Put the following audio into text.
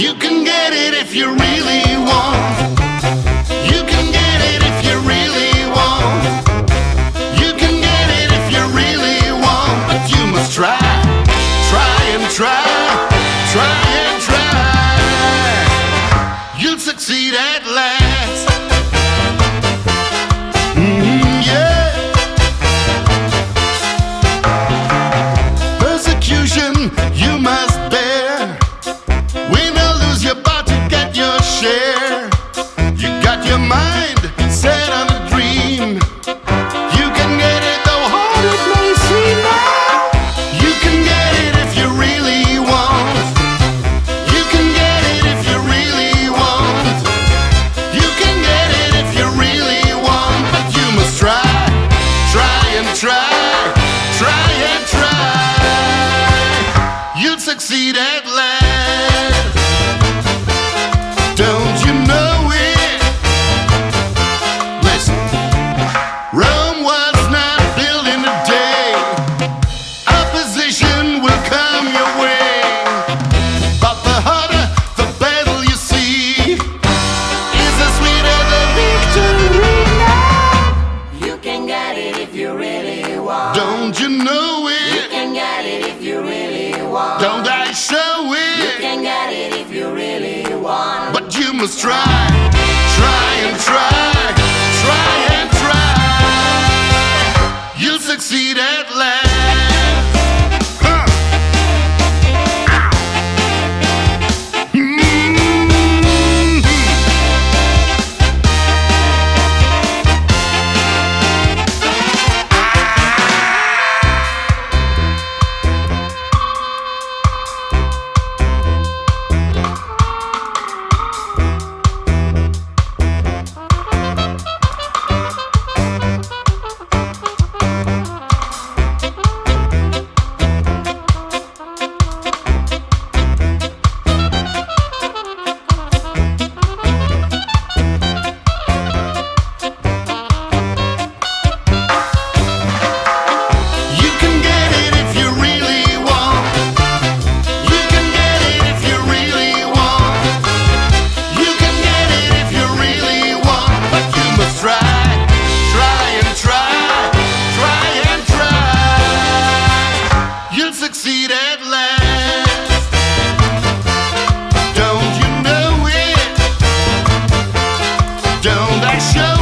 You can get it if you really want. You can get it if you really want. You can get it if you really want. But you must try, try and try, try and try. You'll succeed at last. Yeah. Persecution you must bear. Win or lose, you're about to get your share. You got your mind set on a dream. You can get it though hard it may seem now. You can get it if you really want. You can get it if you really want. You can get it if you really want. But you must try, try and try, try and try. You'll succeed at last. Don't you know it? Listen, Rome was not built in a day. Opposition will come your way, but the harder the battle you see, is the sweeter the victory. You can get it if you really want. Don't you know You it? can get it if you really want. Don't I show You it? can get it if you really want. But you must try, try and try, try and try. You'll succeed at last. Huh. You can get it if you really want. You can get it if you really want. You can get it if you really want. But you must try, try and try, try and try. You'll succeed at last. Don't you know it? Don't I show